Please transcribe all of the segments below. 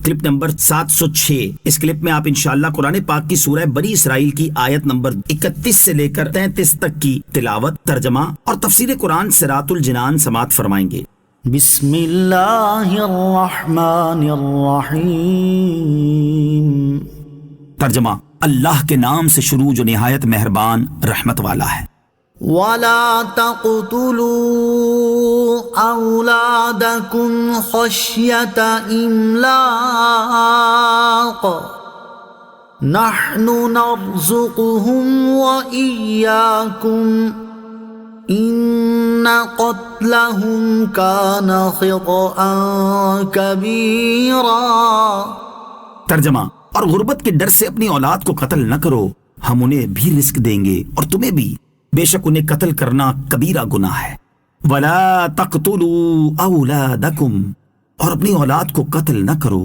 Clip number 706۔ اس clip میں آپ انشاءاللہ قرآن پاک کی سورہ بنی اسرائیل کی آیت نمبر 31 سے لے کر 33 تک کی تلاوت، ترجمہ اور تفسیر قرآن صراط الجنان سماعت فرمائیں گے۔ بسم اللہ الرحمن الرحیم۔ ترجمہ: اللہ کے نام سے شروع جو نہایت مہربان رحمت والا ہے۔ وَلَا تَقْتُلُوا أَوْلَادَكُمْ خَشْيَةَ إِمْلَاقٍ نَحْنُ نَرْزُقُهُمْ وَإِيَّاكُمْ إِنَّ قَتْلَهُمْ كَانَ خِطْئًا كَبِيرًا۔ ترجمہ: اور غربت کے ڈر سے اپنی اولاد کو قتل نہ کرو، ہم انہیں بھی رزق دیں گے اور تمہیں بھی، بے شک انہیں قتل کرنا کبیرہ گناہ ہے۔ وَلَا تَقْتُلُوا أَوْلَادَكُمْ، اور اپنی اولاد کو قتل نہ کرو۔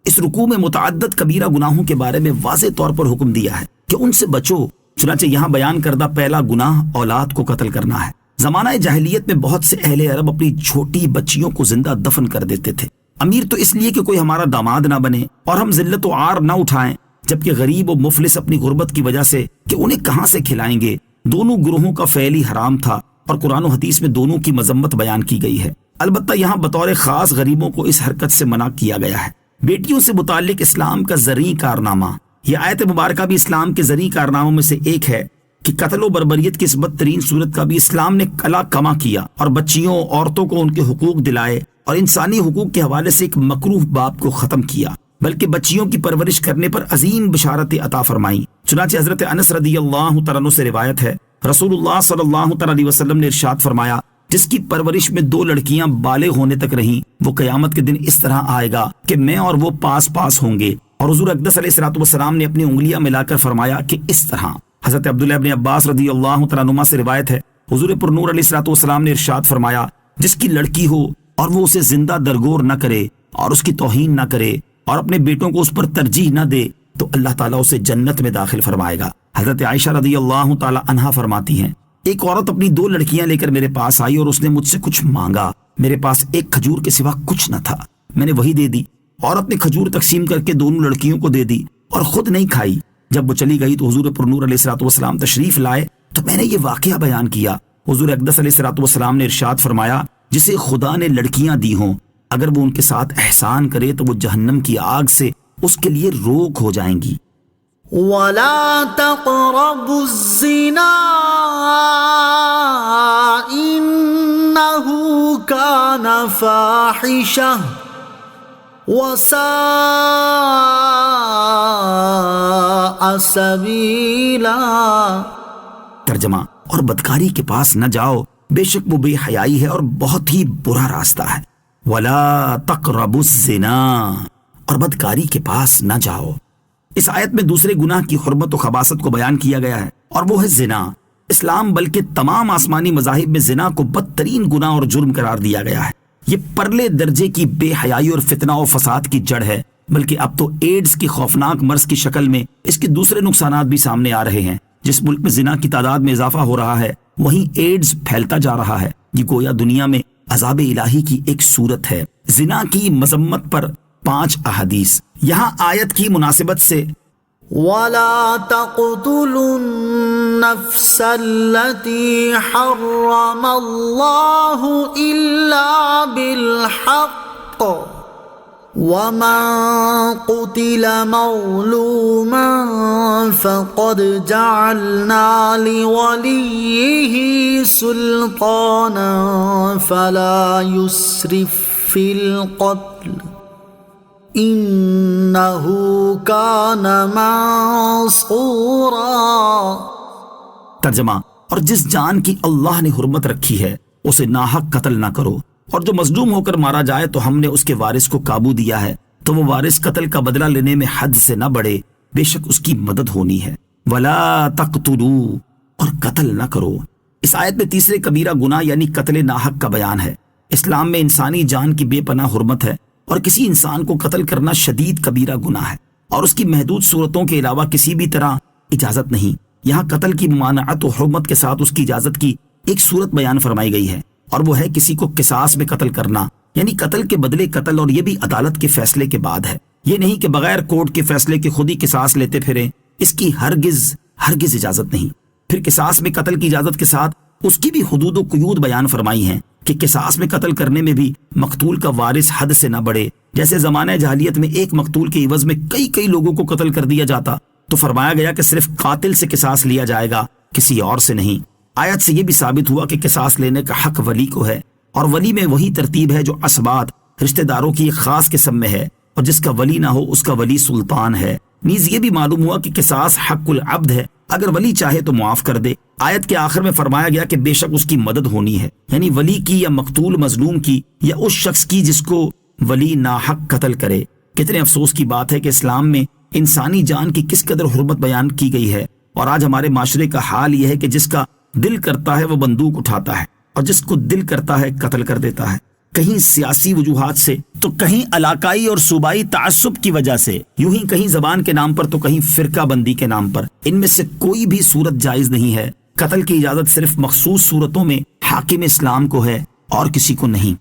اس رکوع میں متعدد کبیرہ گناہوں کے بارے میں واضح طور پر حکم دیا ہے کہ ان سے بچو۔ چنانچہ یہاں بیان کردہ پہلا گناہ اولاد کو قتل کرنا ہے۔ زمانہ جاہلیت میں بہت سے اہل عرب اپنی چھوٹی بچیوں کو زندہ دفن کر دیتے تھے، امیر تو اس لیے کہ کوئی ہمارا داماد نہ بنے اور ہم ذلت و عار نہ اٹھائیں، جبکہ غریب و مفلس اپنی غربت کی وجہ سے کہ انہیں کہاں سے کھلائیں گے۔ دونوں گروہوں کا فعل ہی حرام تھا اور قرآن و حدیث میں دونوں کی مذمت بیان کی گئی ہے۔ البتہ یہاں بطور خاص غریبوں کو اس حرکت سے منع کیا گیا ہے۔ بیٹیوں سے متعلق اسلام کا زرعی کارنامہ، یہ آیت مبارکہ بھی اسلام کے زرعی کارناموں میں سے ایک ہے کہ قتل و بربریت کی اس بدترین صورت کا بھی اسلام نے کلا کما کیا اور بچیوں، عورتوں کو ان کے حقوق دلائے اور انسانی حقوق کے حوالے سے ایک مکروہ باب کو ختم کیا، بلکہ بچیوں کی پرورش کرنے پر عظیم بشارتیں عطا فرمائیں۔ چنانچہ حضرت انس رضی اللہ تعالیٰ عنہ سے روایت ہے، رسول اللہ صلی اللہ تعالیٰ علیہ وسلم نے ارشاد فرمایا، جس کی پرورش میں 2 لڑکیاں بالغ ہونے تک رہیں، وہ قیامت کے دن اس طرح آئے گا کہ میں اور وہ پاس پاس ہوں گے۔ اور حضور اقدس علیہ السلام نے اپنی انگلیاں ملا کر فرمایا کہ اس طرح۔ حضرت عبداللہ ابن عباس رضی اللہ تعالیٰ عنہما سے روایت ہے، حضور پر نور علیہ السلام نے ارشاد فرمایا، جس کی لڑکی ہو اور وہ اسے زندہ درگور نہ کرے اور اس کی توہین نہ کرے اور اپنے بیٹوں کو اس پر ترجیح نہ دے تو اللہ تعالیٰ اسے جنت میں داخل فرمائے گا۔ حضرت عائشہ رضی اللہ تعالیٰ عنہا فرماتی ہیں، ایک عورت اپنی 2 لڑکیاں لے کر میرے پاس آئی اور اس نے مجھ سے کچھ مانگا۔ میرے پاس ایک کھجور کے سوا کچھ نہ تھا، میں نے وہی دے دی۔ عورت نے کھجور تقسیم کر کے دونوں لڑکیوں کو دے دی اور خود نہیں کھائی۔ جب وہ چلی گئی تو حضور پر نور علیہ السلام تشریف لائے تو میں نے یہ واقعہ بیان کیا۔ حضور اقدس علیہ السلام نے ارشاد فرمایا، جسے خدا نے لڑکیاں دی ہوں، اگر وہ ان کے ساتھ احسان کرے تو وہ جہنم کی آگ سے اس کے لیے روک ہو جائیں گی۔ وَلَا تَقْرَبُوا الزِّنَا إِنَّهُ كَانَ فَاحِشَةً وَسَاءَ سَبِيلًا۔ ترجمہ: اور بدکاری کے پاس نہ جاؤ، بے شک وہ بے حیائی ہے اور بہت ہی برا راستہ ہے۔ وَلَا تَقْرَبُوا الزِّنَا، اور بدکاری کے پاس نہ جاؤ۔ اس آیت میں دوسرے گناہ کی حرمت و خباثت کو بیان کیا گیا ہے اور وہ ہے زنا۔ اسلام بلکہ تمام آسمانی مذاہب میں زنا کو بدترین گناہ اور جرم قرار دیا گیا ہے۔ یہ پرلے درجے کی بے حیائی اور فتنہ و فساد کی جڑ ہے، بلکہ اب تو ایڈز کی خوفناک مرض کی شکل میں اس کے دوسرے نقصانات بھی سامنے آ رہے ہیں۔ جس ملک میں زنا کی تعداد میں اضافہ ہو رہا ہے وہیں ایڈز پھیلتا جا رہا ہے۔ یہ گویا دنیا میں عذاب الہی کی ایک صورت ہے۔ زنا کی مذمت پر 5 احادیث۔ یہاں آیت کی مناسبت سے وَلَا تَقْتُلُوا النَّفْسَ الَّتِي حَرَّمَ اللَّهُ إِلَّا بِالْحَقِّ وَمَن قُتِلَ مَظْلُومًا فَقَدْ جَعَلْنَا لِوَلِيِّهِ سُلْطَانًا فَلَا يُسْرِفْ فِي الْقَتْلِ إِنَّهُ كَانَ مَنصُورًا۔ ترجمہ: اور جس جان کی اللہ نے حرمت رکھی ہے اسے ناحق قتل نہ کرو، اور جو مظلوم ہو کر مارا جائے تو ہم نے اس کے وارث کو قابو دیا ہے، تو وہ وارث قتل کا بدلہ لینے میں حد سے نہ بڑھے، بے شک اس کی مدد ہونی ہے۔ وَلَا تَقْتُلُوا، اور قتل نہ کرو۔ اس آیت میں تیسرے کبیرہ گناہ یعنی قتل ناحق کا بیان ہے۔ اسلام میں انسانی جان کی بے پناہ حرمت ہے اور کسی انسان کو قتل کرنا شدید کبیرہ گناہ ہے اور اس کی محدود صورتوں کے علاوہ کسی بھی طرح اجازت نہیں۔ یہاں قتل کی ممانعت و حرمت کے ساتھ اس کی اجازت کی ایک صورت بیان فرمائی گئی ہے اور وہ ہے کسی کو قصاص میں قتل کرنا، یعنی قتل کے بدلے قتل، اور یہ بھی عدالت کے فیصلے کے بعد ہے۔ یہ نہیں کہ بغیر کورٹ کے فیصلے کے خود ہی قصاص لیتے پھریں، اس کی ہرگز اجازت نہیں۔ پھر قصاص میں قتل کی اجازت کے ساتھ اس کی بھی حدود و قیود بیان فرمائی ہیں کہ قصاص میں قتل کرنے میں بھی مقتول کا وارث حد سے نہ بڑھے۔ جیسے زمانہ جاہلیت میں ایک مقتول کے عوض میں کئی لوگوں کو قتل کر دیا جاتا، تو فرمایا گیا کہ صرف قاتل سے قصاص لیا جائے گا، کسی اور سے نہیں۔ آیت سے یہ بھی ثابت ہوا کہ قصاص لینے کا حق ولی کو ہے، اور ولی میں وہی ترتیب ہے جو اسبات رشتہ داروں کی ایک خاص قسم میں ہے، اور جس کا ولی نہ ہو اس کا ولی سلطان ہے۔ نیز یہ بھی معلوم ہوا کہ قصاص حق العبد ہے، اگر ولی چاہے تو معاف کر دے۔ آیت کے آخر میں فرمایا گیا کہ بے شک اس کی مدد ہونی ہے، یعنی ولی کی یا مقتول مظلوم کی یا اس شخص کی جس کو ولی ناحق قتل کرے۔ کتنے افسوس کی بات ہے کہ اسلام میں انسانی جان کی کس قدر حرمت بیان کی گئی ہے، اور آج ہمارے معاشرے کا حال یہ ہے کہ جس کا دل کرتا ہے وہ بندوق اٹھاتا ہے، اور جس کو دل کرتا ہے قتل کر دیتا ہے، کہیں سیاسی وجوہات سے تو کہیں علاقائی اور صوبائی تعصب کی وجہ سے، یوں ہی کہیں زبان کے نام پر تو کہیں فرقہ بندی کے نام پر۔ ان میں سے کوئی بھی صورت جائز نہیں ہے۔ قتل کی اجازت صرف مخصوص صورتوں میں حاکم اسلام کو ہے اور کسی کو نہیں۔